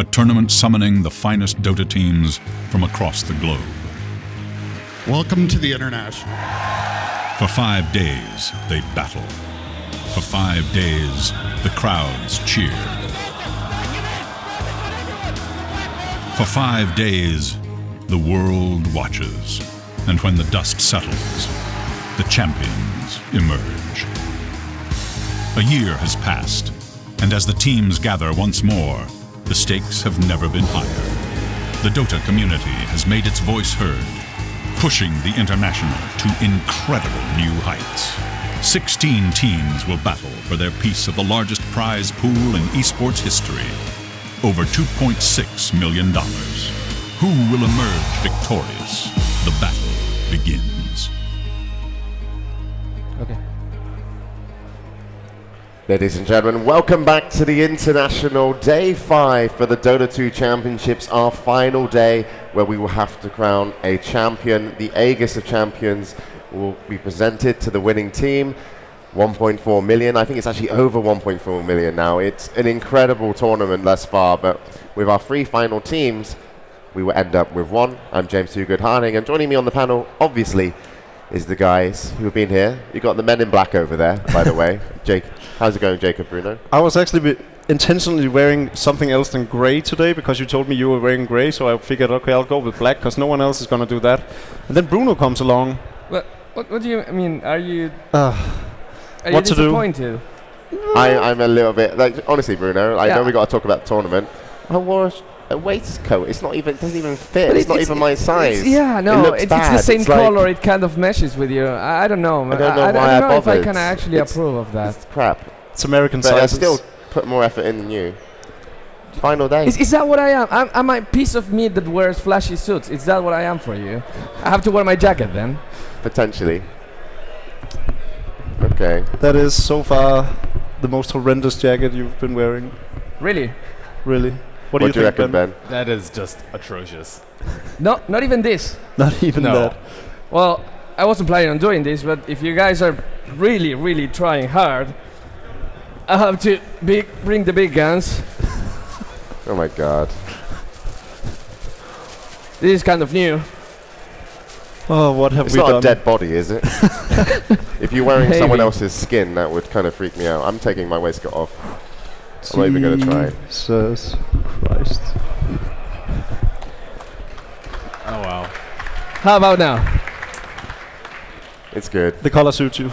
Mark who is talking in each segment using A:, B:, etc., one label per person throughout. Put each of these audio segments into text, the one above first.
A: a tournament summoning the finest Dota teams from across the globe.
B: Welcome to the International.
A: For 5 days, they battle. For 5 days, the crowds cheer. For 5 days, the world watches. And when the dust settles, the champions emerge. A year has passed, and as the teams gather once more, the stakes have never been higher. The Dota community has made its voice heard, pushing the International to incredible new heights. 16 teams will battle for their piece of the largest prize pool in esports history, over $2.6 million. Who will emerge victorious? The battle begins.
C: Okay.
D: Ladies and gentlemen, welcome back to the International Day 5 for the Dota 2 Championships, our final day where we will have to crown a champion. The Aegis of Champions will be presented to the winning team. 1.4 million. I think it's actually over 1.4 million now. It's an incredible tournament thus far, but with our 3 final teams, we will end up with 1. I'm James Too Good Harding, and joining me on the panel, obviously, is the guys who have been here. You've got the men in black over there, by the way. Jake, how's it going, Jacob, Bruno?
E: I was actually intentionally wearing something else than grey today because you told me you were wearing grey, so I figured, okay, I'll go with black because no one else is going to do that. And then Bruno comes along.
C: What do you, I mean, are you
E: what to do?
C: disappointed?
D: I'm a little bit, like, honestly, Bruno, I know we got to talk about the tournament. I wore a waistcoat. It doesn't even fit. It's not even my size.
C: It's the same color. It kind of meshes with you. I don't know.
D: I don't know why I
C: don't know if I
D: bothered.
C: can actually approve of that.
D: It's crap.
E: It's American
D: But I
E: sizes.
D: still put more effort in than you. Final day.
C: Is that what I am? I'm a piece of meat that wears flashy suits. Is that what I am for you? I have to wear my jacket then.
D: Potentially. Okay.
E: That is so far the most horrendous jacket you've been wearing.
C: Really?
E: Really? What do you think,
D: reckon, Ben?
F: That is just atrocious.
C: No, not even this.
E: Not even that.
C: Well, I wasn't planning on doing this, but if you guys are really, really trying hard, I have to bring the big guns.
D: Oh my god.
C: This is kind of new.
E: Oh, what have
D: It's
E: we
D: not
E: done?
D: a dead body, is it? If you're wearing someone else's skin, that would kind of freak me out. I'm taking my waistcoat off. I'm not even going to try.
E: Jesus Christ.
F: Oh, wow.
C: How about now?
D: It's good.
E: The color suits you.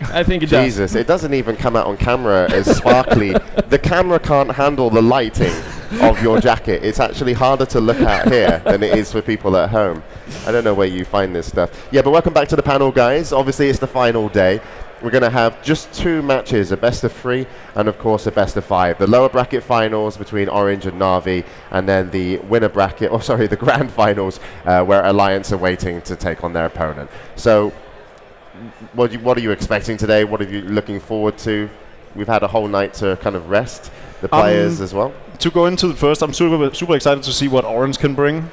C: I think it does.
D: Jesus, it doesn't even come out on camera as sparkly. The camera can't handle the lighting of your jacket. It's actually harder to look at here than it is for people at home. I don't know where you find this stuff. Yeah, but welcome back to the panel, guys. Obviously, it's the final day. We're going to have just 2 matches, a best of 3 and, of course, a best of 5. The lower bracket finals between Orange and Na'Vi, and then the winner bracket, the grand finals, where Alliance are waiting to take on their opponent. So, what are you expecting today? What are you looking forward to? We've had a whole night to kind of rest the players as well.
E: To go into the first, I'm super excited to see what Orange can bring.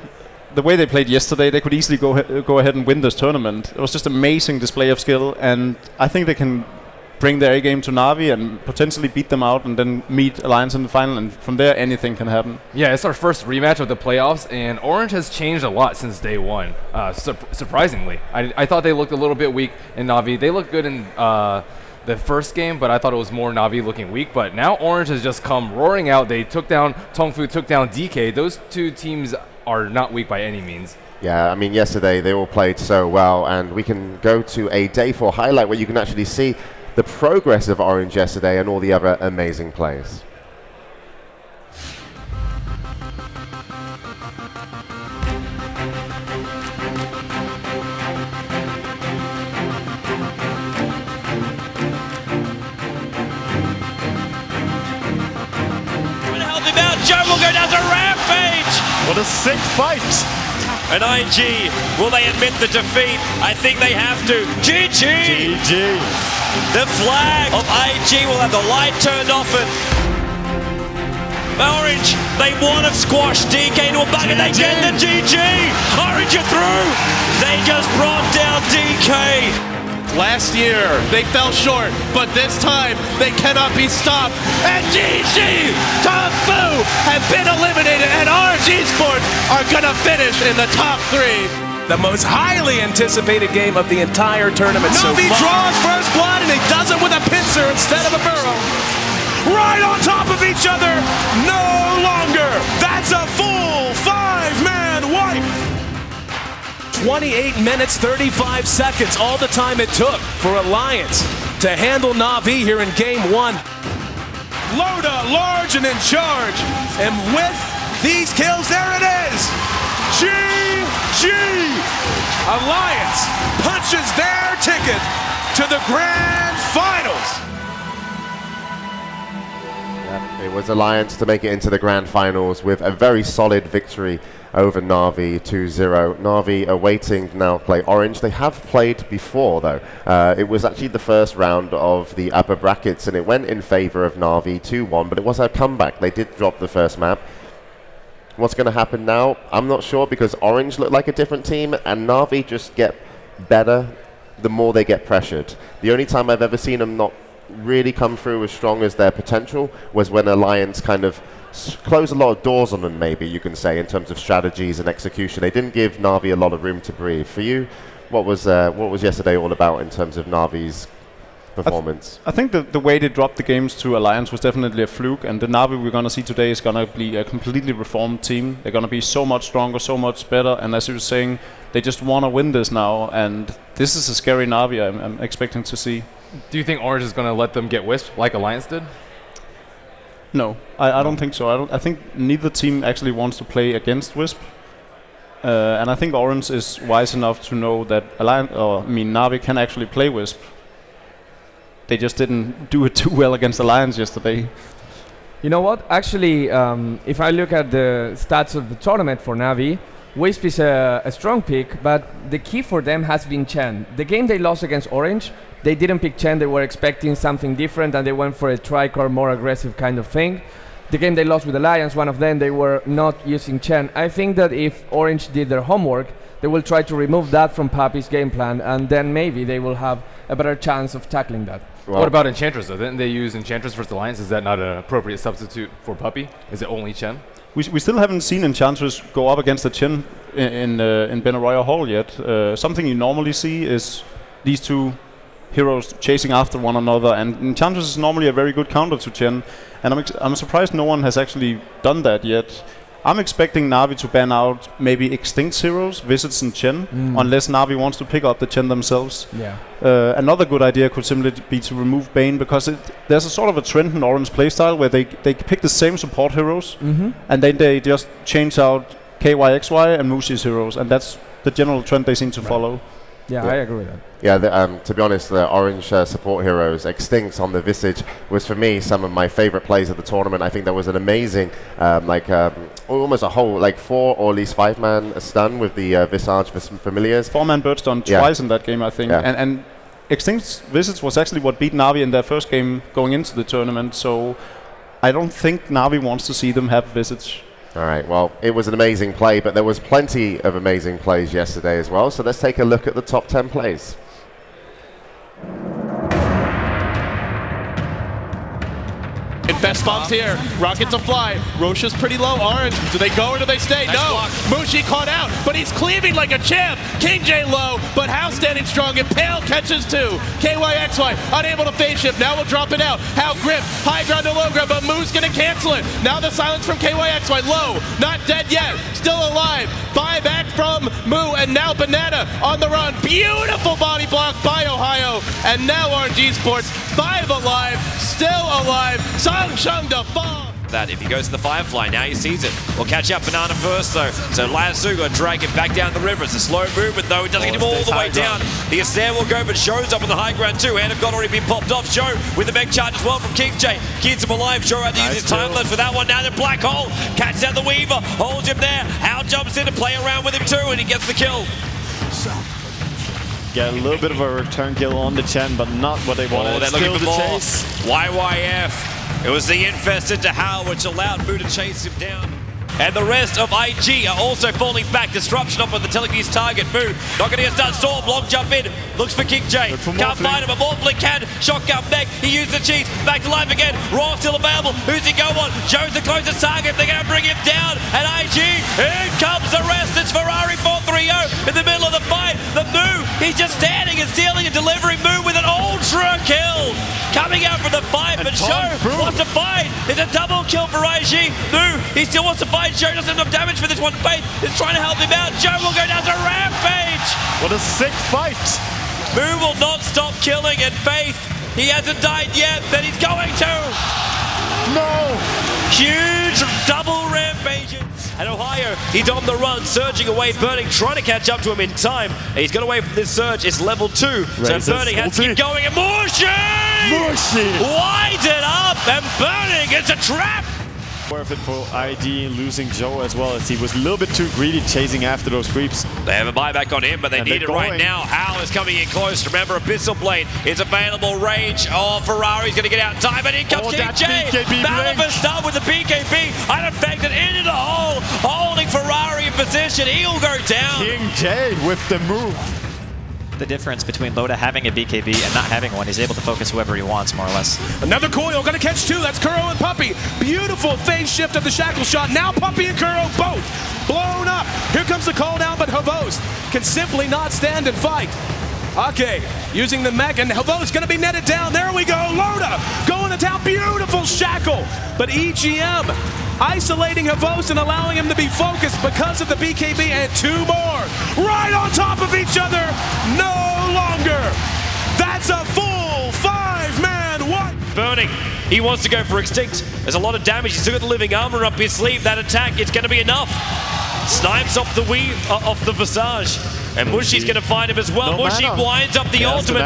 E: The way they played yesterday, they could easily go ahead and win this tournament. It was just amazing display of skill, and I think they can bring their A-game to Na'Vi and potentially beat them out and then meet Alliance in the final, and from there anything can happen.
F: Yeah, it's our first rematch of the playoffs, and Orange has changed a lot since day one, surprisingly. I thought they looked a little bit weak in Na'Vi. They looked good in the first game, but I thought it was more Na'Vi looking weak. But now Orange has just come roaring out. They took down Tongfu, took down DK. Those 2 teams are not weak by any means.
D: Yeah, I mean, yesterday they all played so well, and we can go to a day 4 highlight where you can actually see the progress of Orange yesterday and all the other amazing plays.
G: Joe will go down to rampage.
H: What a sick fight.
G: And IG, will they admit the defeat? I think they have to. GG.
H: GG.
G: The flag of IG will have the light turned off it. Orange, they want to squash DK into a bucket. They get the GG. Orange are through. They just brought down DK.
H: Last year, they fell short, but this time, they cannot be stopped. And GG, Tongfu have been eliminated are gonna finish in the top 3.
I: The most highly anticipated game of the entire tournament so far.
H: Navi draws first blood, and he does it with a pincer instead of a burrow. Right on top of each other, no longer. That's a full 5-man wipe.
I: 28 minutes, 35 seconds, all the time it took for Alliance to handle Navi here in game 1.
H: Loda, large and in charge. And with these kills, there it is. GG! Alliance punches their ticket to the grand finals.
D: It was Alliance to make it into the grand finals with a very solid victory over Navi 2-0. Navi awaiting now play Orange. They have played before though. It was actually the first round of the upper brackets and it went in favor of Navi 2-1, but it was a comeback. They did drop the first map. What's going to happen now? I'm not sure because Orange look like a different team and Navi just get better the more they get pressured. The only time I've ever seen them not really come through as strong as their potential was when Alliance kind of closed a lot of doors on them, maybe you can say, in terms of strategies and execution. They didn't give Navi a lot of room to breathe. For you, what was yesterday all about in terms of Navi's performance?
E: I think the way they dropped the games to Alliance was definitely a fluke, and the Navi we're going to see today is going to be a completely reformed team. They're going to be so much stronger, so much better, and as you were saying, they just want to win this now, and this is a scary Navi I'm expecting to see.
F: Do you think Orange is going to let them get whisked like Alliance did?
E: No, I don't think so. I think neither team actually wants to play against Wisp. And I think Orange is wise enough to know that Navi can actually play Wisp. They just didn't do it too well against Alliance yesterday.
C: You know what? Actually, if I look at the stats of the tournament for Navi, Wisp is a strong pick, but the key for them has been Chen. The game they lost against Orange, they didn't pick Chen, they were expecting something different and they went for a tricolor, more aggressive kind of thing. The game they lost with Alliance, one of them, they were not using Chen. I think that if Orange did their homework, they will try to remove that from Puppy's game plan and then maybe they will have a better chance of tackling that.
F: Well, what about Enchantress though? Didn't they use Enchantress versus Alliance? Is that not an appropriate substitute for Puppy? Is it only Chen?
E: We still haven't seen Enchantress go up against the Chen in BENAROYA Hall yet. Something you normally see is these two heroes chasing after one another, and Enchantress is normally a very good counter to Chen, and I'm surprised no one has actually done that yet. I'm expecting Navi to ban out maybe Extinct heroes, Visits and Chen, unless Navi wants to pick up the Chen themselves.
C: Yeah.
E: Another good idea could simply be to remove Bane, because there's a sort of a trend in Orange playstyle where they pick the same support heroes, and then they just change out KYXY and Mushi's heroes, and that's the general trend they seem to follow.
C: Yeah, I agree with that.
D: Yeah, to be honest, the Orange support heroes, Extinct on the Visage, was for me some of my favorite plays of the tournament. I think there was an amazing, almost a whole, 4 or at least 5-man stun with the Visage Familiars.
E: 4-man bird stun twice in that game, I think.
D: Yeah.
E: And Extinct's Visage was actually what beat Navi in their first game going into the tournament, so I don't think Navi wants to see them have Visage.
D: All right, well, it was an amazing play, but there was plenty of amazing plays yesterday as well. So let's take a look at the top 10 plays.
H: Best bombs here. Rocket to fly. Rocha's pretty low. Orange. Do they go or do they stay? Nice no. Block. Mushi caught out, but he's cleaving like a champ. King J low, but How standing strong, and Pale catches two. KYXY unable to phase shift. Now we'll drop it out. How grip. High ground to low ground, but Moo's gonna cancel it. Now the silence from KYXY. Low. Not dead yet. Still alive. Buyback from Moo, and now Banana on the run. Beautiful body block by Ohio. And now RNG Sports 5 alive. Still alive. Shung to fall.
G: That if he goes to the Firefly, now he sees it. We'll catch up Banana first though. So Lasuga drag him back down the river. It's a slow movement though. It doesn't get him all the way down. The Astair will go, but Show's up on the high ground too. Hand of God already been popped off. Show with the mech charge as well from King J. Keeps him alive. Show had to use his time left for that one. Now the Black Hole. Catches out the Weaver. Holds him there. How jumps in to play around with him too, and he gets the kill.
J: Get a little bit of a return kill on the Chen, but not what they wanted.
G: They're looking for more. YYF. It was the infested to How, which allowed Moo to chase him down. And the rest of IG are also falling back. Disruption up on the telekinesis target. Moo not going to get started. Storm, long jump in. Looks for King J. Can't find him, but Morphling can. Shotgun mech. He used the cheese. Back to life again. Raw still available. Who's he go on? Joe's the closest target. They're going to bring him down. And IG, in comes Joe wants to fight. It's a double kill for IG. Moo, he still wants to fight. Joe doesn't have enough damage for this one. Faith is trying to help him out. Joe will go down to Rampage.
J: What a sick fight.
G: Moo will not stop killing, and Faith, he hasn't died yet, but he's going to.
J: No.
G: Huge double rampages. And Ohio, he's on the run, surging away. Burning, trying to catch up to him in time. And he's got away from this surge. It's level 2. So Burning has to keep going. And Mushi! Winds it up, and Burning, it's a trap!
J: Worth it for ID losing Joe as well, as he was a little bit too greedy chasing after those creeps.
G: They have a buyback on him, but they need it right now. Hal is coming in close. Remember, Abyssal Blade is available range. Oh, Ferrari's going to get out in time, and in comes DJ. Malivus done with the BKB, unaffected into the hole, holding Ferrari in position. He'll go down.
J: King J with the move.
K: The difference between Loda having a BKB and not having one. He's able to focus whoever he wants, more or less.
I: Another coil, gonna catch two. That's Kuro and Puppey. Beautiful phase shift of the shackle shot. Now Puppey and Kuro both blown up. Here comes the call down, but Havost can simply not stand and fight. Okay, using the mech, and Havost gonna be netted down. There we go, Loda going to town. Beautiful shackle, but EGM isolating Havost and allowing him to be focused because of the BKB, and two more right on top of each other. No longer. That's a full 5-man one.
G: Burning, he wants to go for Extinct. There's a lot of damage. He's still got the living armor up his sleeve. That attack is going to be enough. Snipes off the weave, off the Visage. And Mushi's going to find him as well. Mushi winds up the ultimate.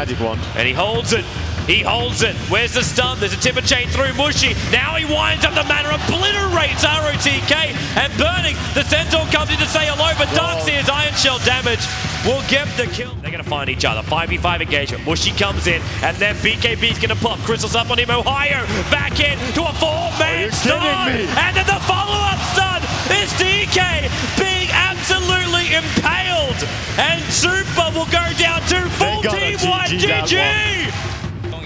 G: And he holds it. He holds it. Where's the stun? There's a timber chain through Mushi. Now he winds up the mana, obliterates ROTK. And Burning, the Centaur comes in to say hello, but Darkseer's Iron Shell damage will get the kill. They're going to find each other. 5v5 engagement. Mushi comes in, and then BKB's going to pop. Crystal's up on him. Ohio back in to a 4-man stun. And then the follow-up stun is DK being absolutely impaled. And Super will go down to full team-wide GG.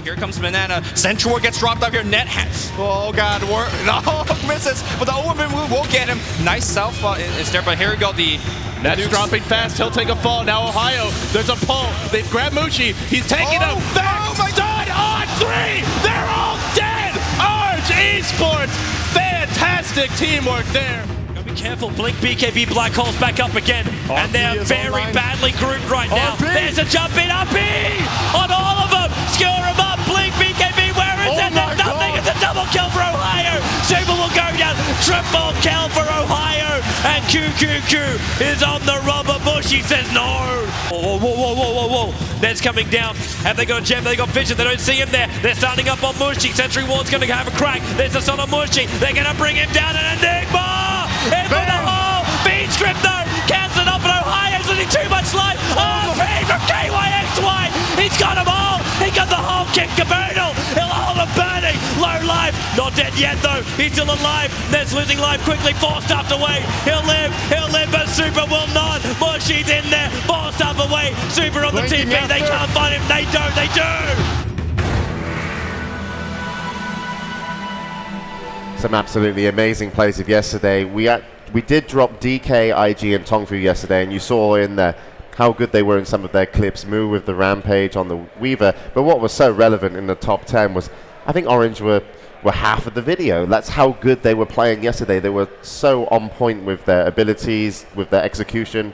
L: Here comes Banana. Centaur gets dropped up here. Net has. Oh god, no, misses. But the overman move will get him. Nice self is there, but here we go. The
H: Net's dropping fast. He'll take a fall. Now Ohio. There's a pull. They've grabbed Mushi. He's taking him back. Stun on 3. They're all dead. Arch Esports. Fantastic teamwork there.
G: Be careful, Blink BKB Black Hole's back up again, and they're very badly grouped right now. There's a jump in, up B on all of them. Skewer him up, Blink BKB, where is it? There's nothing, it's a double kill for Ohio. Super will go down, triple kill for Ohio, and QQQ is on the run, but Mushi says no. Whoa, whoa, whoa, whoa, whoa, whoa. Ned's coming down. Have they got Gem? They got Vision. They don't see him there. They're starting up on Mushi. Sentry Ward's going to have a crack. There's a son of Mushi. They're going to bring him down, and Enigma in for the hole. Feed script though. Cancel it off, and Ohio's losing too much life. Oh, feed from KYXY. He's got them all. He got the whole kick caboodle. He'll hold him Burning. Low life. Not dead yet though. He's still alive. Ned's losing life quickly. Forced up away. He'll live, but Super will not. Mushi's in there. Forced up away. Super on the TP. They can't find him. They don't. They do.
D: Some absolutely amazing plays of yesterday. We did drop DK, IG, and Tongfu yesterday, and you saw in there how good they were in some of their clips. Moo with the Rampage on the Weaver. But what was so relevant in the top 10 was, I think Orange were half of the video. That's how good they were playing yesterday. They were so on point with their abilities, with their execution.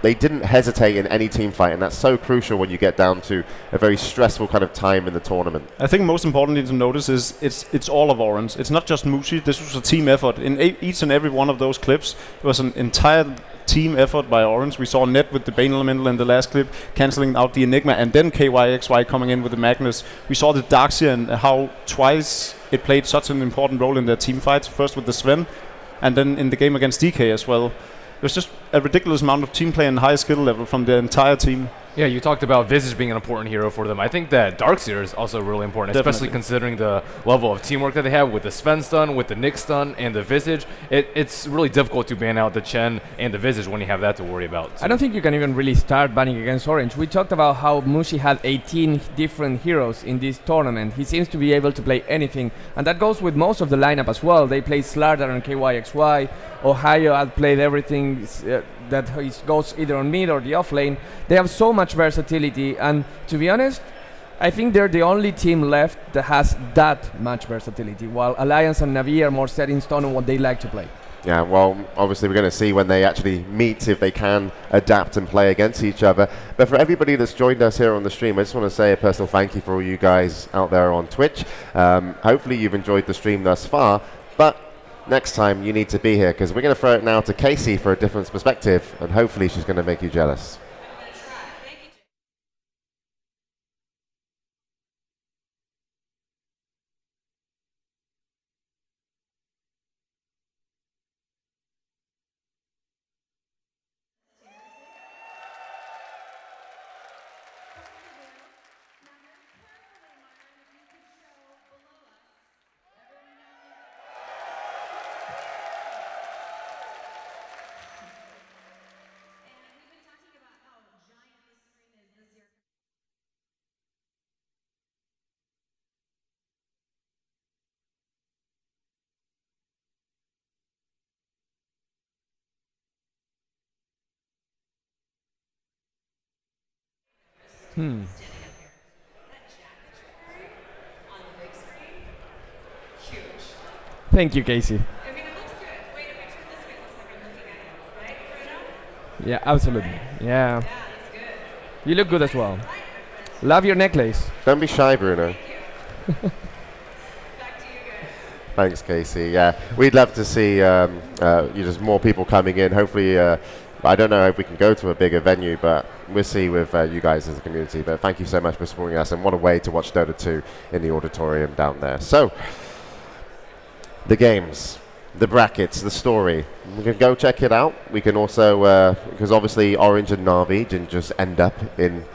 D: They didn't hesitate in any team fight, and that's so crucial when you get down to a very stressful kind of time in the tournament.
E: I think most importantly to notice is it's all of Orange. It's not just Mushi. This was a team effort. In each and every one of those clips, it was an entire team effort by Orange. We saw Net with the Bane Elemental in the last clip, cancelling out the Enigma, and then KYXY coming in with the Magnus. We saw the Darkseer and how twice it played such an important role in their team fights, first with the Sven, and then in the game against DK as well. It was just a ridiculous amount of team play and high skill level from the entire team.
F: Yeah, you talked about Visage being an important hero for them. I think that Darkseer is also really important, especially considering the level of teamwork that they have with the Sven stun, with the Nick stun, and the Visage. It's really difficult to ban out the Chen and the Visage when you have that to worry about. So.
C: I don't think you can even really start banning against Orange. We talked about how Mushi had 18 different heroes in this tournament. He seems to be able to play anything, and that goes with most of the lineup as well. They play Slardar and KYXY. Ohio had played everything that goes either on mid or the off lane. They have so much versatility, and to be honest, I think they're the only team left that has that much versatility, while Alliance and Na'Vi are more set in stone on what they like to play.
D: Yeah, well, obviously we're going to see when they actually meet if they can adapt and play against each other. But for everybody that's joined us here on the stream, I just want to say a personal thank you for all you guys out there on Twitch. Hopefully you've enjoyed the stream thus far, but next time you need to be here, because we're going to throw it now to Casey for a different perspective, and hopefully she's going to make you jealous.
C: Thank you, Casey. Yeah, absolutely. Yeah. You look good as well. Love your necklace.
D: Don't be shy, Bruno. Thanks, Casey. Yeah, we'd love to see just more people coming in. Hopefully, I don't know if we can go to a bigger venue, but we'll see with you guys as a community. But thank you so much for supporting us, and what a way to watch Dota 2 in the auditorium down there. So, the games, the brackets, the story. We can go check it out. We can also, because obviously Orange and Na'Vi didn't just end up in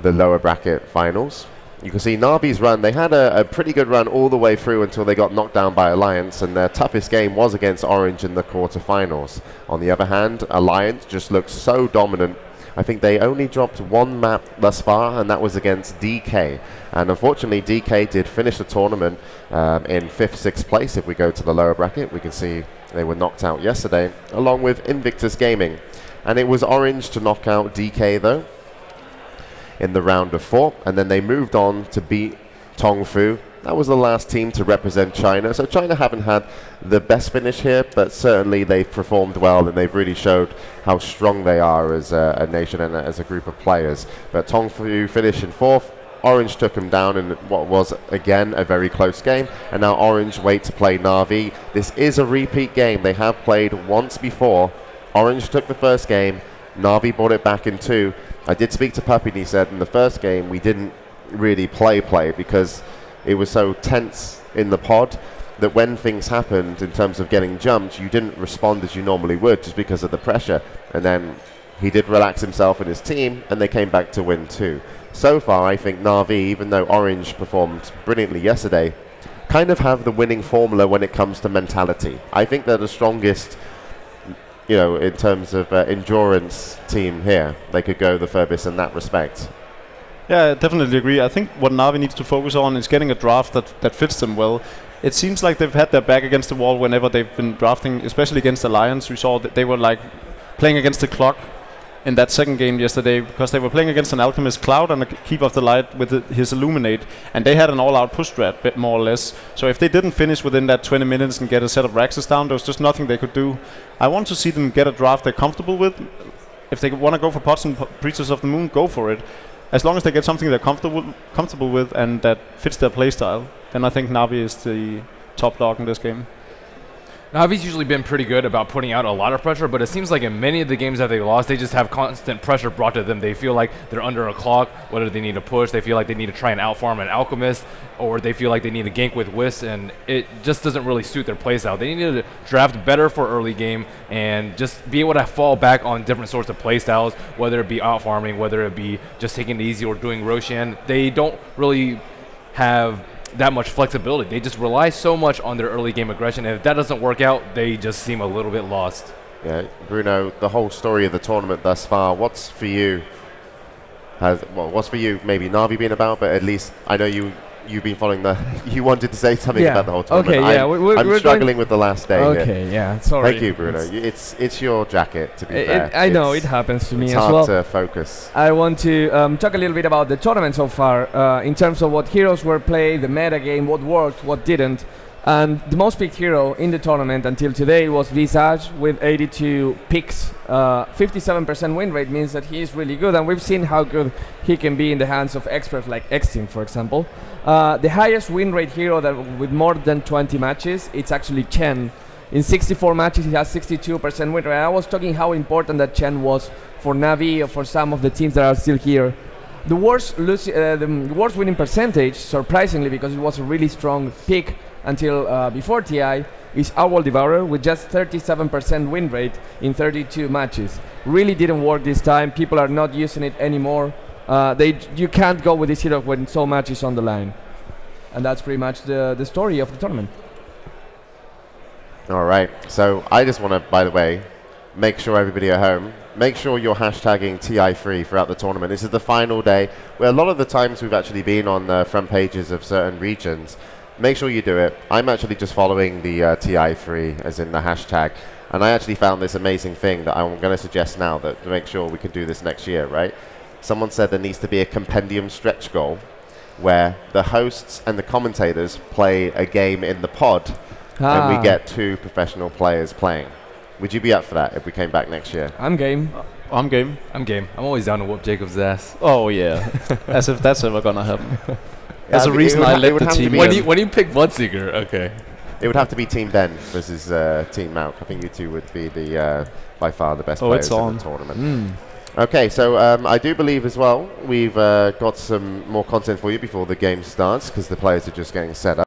D: the lower bracket finals. You can see Na'Vi's run, they had a pretty good run all the way through until they got knocked down by Alliance, and their toughest game was against Orange in the quarterfinals. On the other hand, Alliance just looks so dominant. I think they only dropped one map thus far, and that was against DK. And unfortunately, DK did finish the tournament in 5th, 6th place. If we go to the lower bracket, we can see they were knocked out yesterday, along with Invictus Gaming. And it was Orange to knock out DK, though, in the round of 4. And then they moved on to beat Tongfu. That was the last team to represent China. So China haven't had the best finish here, but certainly they've performed well, and they've really showed how strong they are as a nation and as a group of players. But Tongfu finished in 4th. Orange took them down in what was, again, a very close game. And now Orange wait to play Na'Vi. This is a repeat game. They have played once before. Orange took the first game. Na'Vi brought it back in 2. I did speak to Puppy, and he said in the first game we didn't really play because it was so tense in the pod that when things happened in terms of getting jumped, you didn't respond as you normally would just because of the pressure. And then he did relax himself and his team, and they came back to win 2. So far, I think Na'Vi, even though Orange performed brilliantly yesterday, kind of have the winning formula when it comes to mentality. I think they're the strongest, you know, in terms of endurance team here. They could go the furthest in that respect.
E: Yeah, I definitely agree. I think what Na'Vi needs to focus on is getting a draft that fits them well. It seems like they've had their back against the wall whenever they've been drafting, especially against Alliance. We saw that they were like playing against the clock in that second game yesterday, because they were playing against an Alchemist Cloud and a Keeper of the Light with his Illuminate, and they had an all-out push strat, bit more or less. So if they didn't finish within that 20 minutes and get a set of Raxes down, there was just nothing they could do. I want to see them get a draft they're comfortable with. If they want to go for Pots and Preachers of the Moon, go for it. As long as they get something they're comfortable with and that fits their playstyle, then I think Na'Vi is the top dog in this game.
F: Navi's usually been pretty good about putting out a lot of pressure, but it seems like in many of the games that they lost, they just have constant pressure brought to them. They feel like they're under a clock, whether they need to push, they feel like they need to try and outfarm an Alchemist, or they feel like they need to gank with Wisp, and it just doesn't really suit their playstyle. They need to draft better for early game and just be able to fall back on different sorts of playstyles, whether it be outfarming, whether it be just taking it easy or doing Roshan. They don't really have that much flexibility. They just rely so much on their early game aggression, and if that doesn't work out, they just seem a little bit lost.
D: Yeah, Bruno, the whole story of the tournament thus far, what's for you? What's for you? Maybe Na'Vi being about, but at least I know you you've been following the. You wanted to say something about the whole tournament.
C: Okay, yeah,
D: I'm struggling with the last day.
C: Okay, yeah, sorry.
D: Thank you, Bruno. It's your jacket, to be fair.
C: I know, it happens to me as well.
D: It's hard to focus.
C: I want to talk a little bit about the tournament so far, in terms of what heroes were played, the meta game, what worked, what didn't. And the most picked hero in the tournament until today was Visage with 82 picks. 57% win rate means that he is really good, and we've seen how good he can be in the hands of experts like X-Team, for example. The highest win rate hero that with more than 20 matches, it's actually Chen. In 64 matches, he has 62% win rate. I was talking how important that Chen was for Navi or for some of the teams that are still here. The worst winning percentage, surprisingly, because it was a really strong pick until before TI, is Owl Devourer with just 37% win rate in 32 matches. Really didn't work this time. People are not using it anymore. You can't go with this hero when so much is on the line. And that's pretty much the story of the tournament.
D: All right. So I just want to, by the way, make sure everybody at home, make sure you're hashtagging TI3 throughout the tournament. This is the final day, where a lot of the times we've actually been on the front pages of certain regions. Make sure you do it. I'm actually just following the TI3, as in the hashtag, and I actually found this amazing thing that I'm going to suggest now that to make sure we can do this next year, right? Someone said there needs to be a compendium stretch goal where the hosts and the commentators play a game in the pod, and we get 2 professional players playing. Would you be up for that if we came back next year?
C: I'm game.
E: I'm game.
F: I'm game. I'm always down to whoop Jacob's ass.
E: Oh, yeah. As if that's ever going to happen.
D: That's
E: the reason I let the team win.
F: When you pick Bloodseeker, okay.
D: It would have to be Team Ben versus Team MAELK. I think you two would be the by far the best players in the tournament. Okay, so I do believe as well we've got some more content for you before the game starts, because the players are just getting set up.